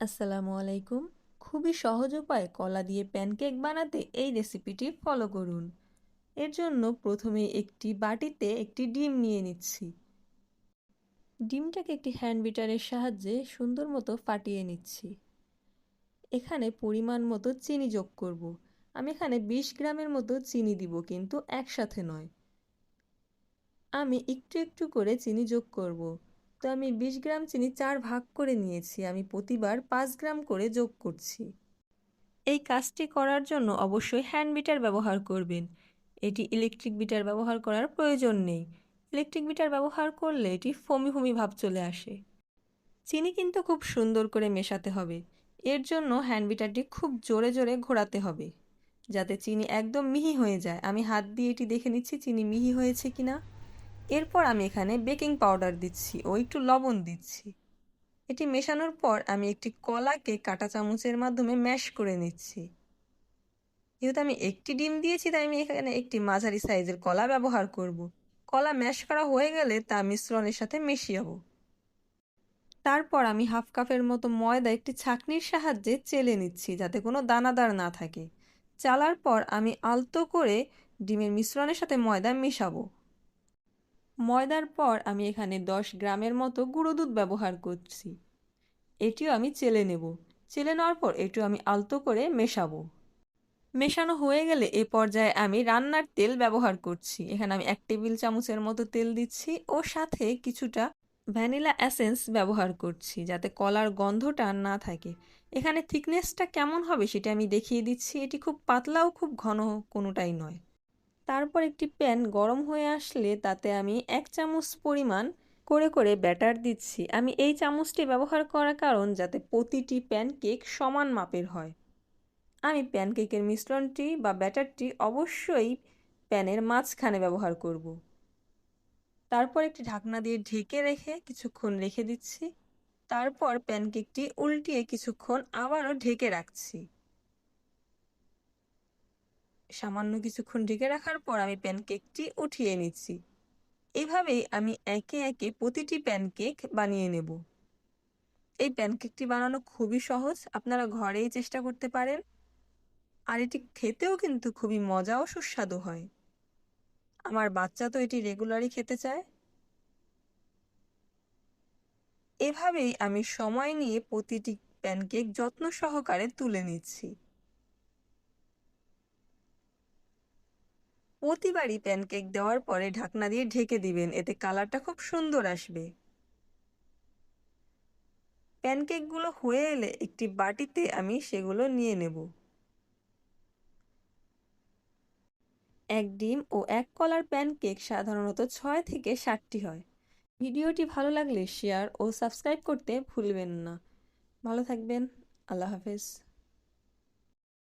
আসসালামু আলাইকুম। খুবই সহজ উপায়ে কলা দিয়ে প্যানকেক বানাতে এই রেসিপিটি ফলো করুন। এর জন্য প্রথমে একটি বাটিতে একটি ডিম নিয়ে নিচ্ছি। ডিমটাকে একটি হ্যান্ড বিটারের সাহায্যে সুন্দর মতো ফাটিয়ে নিচ্ছি। এখানে পরিমাণ মতো চিনি যোগ করব। আমি এখানে 20 গ্রামের মতো চিনি দিব, কিন্তু একসাথে নয়। আমি একটু একটু করে চিনি যোগ করব। তো আমি 20 গ্রাম চিনি 4 ভাগ করে নিয়েছি। আমি প্রতিবার 5 গ্রাম করে যোগ করছি। এই কাজটি করার জন্য অবশ্যই হ্যান্ড বিটার ব্যবহার করবেন। এটি ইলেকট্রিক বিটার ব্যবহার করার প্রয়োজন নেই। ইলেকট্রিক বিটার ব্যবহার করলে এটি ফোমি ফোমি ভাব চলে আসে। চিনি কিন্তু খুব সুন্দর করে মেশাতে হবে। এর জন্য হ্যান্ড বিটারটি খুব জোরে জোরে ঘোরাতে হবে, যাতে চিনি একদম মিহি হয়ে যায়। আমি হাত দিয়ে এটি দেখে নিচ্ছি চিনি মিহি হয়েছে কিনা। এরপর আমি এখানে বেকিং পাউডার দিচ্ছি ও একটু লবণ দিচ্ছি। এটি মেশানোর পর আমি একটি কলাকে কাঁটা চামচের মাধ্যমে ম্যাশ করে নিচ্ছি। যেহেতু আমি একটি ডিম দিয়েছি, তাই আমি এখানে একটি মাঝারি সাইজের কলা ব্যবহার করব। কলা ম্যাশ করা হয়ে গেলে তা মিশ্রণের সাথে মিশিয়ে তারপর আমি হাফ কাপের মতো ময়দা একটি ছাঁকনির সাহায্যে চেলে নিচ্ছি, যাতে কোনো দানাদার না থাকে। চালার পর আমি আলতো করে ডিমের মিশ্রণের সাথে ময়দা মেশাবো। ময়দার পর আমি এখানে 10 গ্রামের মতো গুঁড়ো দুধ ব্যবহার করছি। এটিও আমি চেলে নেব। চেলে নেওয়ার পর এটিও আমি আলতো করে মেশাবো। মেশানো হয়ে গেলে এ পর্যায়ে আমি রান্নার তেল ব্যবহার করছি। এখানে আমি 1 টেবিল চামচের মতো তেল দিচ্ছি ও সাথে কিছুটা ভ্যানিলা এসেন্স ব্যবহার করছি, যাতে কলার গন্ধটা না থাকে। এখানে থিকনেসটা কেমন হবে সেটা আমি দেখিয়ে দিচ্ছি। এটি খুব পাতলাও খুব ঘন কোনোটাই নয়। তারপর একটি প্যান গরম হয়ে আসলে তাতে আমি 1 চামচ পরিমাণ করে করে ব্যাটার দিচ্ছি। আমি এই চামচটি ব্যবহার করার কারণ যাতে প্রতিটি প্যানকেক সমান মাপের হয়। আমি প্যানকেকের মিশ্রণটি বা ব্যাটারটি অবশ্যই প্যানের মাঝখানে ব্যবহার করব। তারপর একটি ঢাকনা দিয়ে ঢেকে রেখে কিছুক্ষণ রেখে দিচ্ছি। তারপর প্যানকেকটি উল্টিয়ে কিছুক্ষণ আবারও ঢেকে রাখছি। সামান্য কিছুক্ষণ ঢেকে রাখার পর আমি প্যানকেকটি উঠিয়ে নিচ্ছি। এভাবেই আমি একে একে প্রতিটি প্যানকেক বানিয়ে নেব। এই প্যানকেকটি বানানো খুবই সহজ, আপনারা ঘরেই চেষ্টা করতে পারেন। আর এটি খেতেও কিন্তু খুবই মজা ও সুস্বাদু হয়। আমার বাচ্চা তো এটি রেগুলারই খেতে চায়। এভাবেই আমি সময় নিয়ে প্রতিটি প্যানকেক যত্ন সহকারে তুলে নিচ্ছি। প্রতিবারই প্যানকেক দেওয়ার পরে ঢাকনা দিয়ে ঢেকে দিবেন, এতে কালারটা খুব সুন্দর আসবে। প্যানকেকগুলো হয়ে এলে একটি বাটিতে আমি সেগুলো নিয়ে নেব। 1 ডিম ও 1 কলার প্যানকেক সাধারণত 6 থেকে 7টি হয়। ভিডিওটি ভালো লাগলে শেয়ার ও সাবস্ক্রাইব করতে ভুলবেন না। ভালো থাকবেন। আল্লাহ হাফেজ।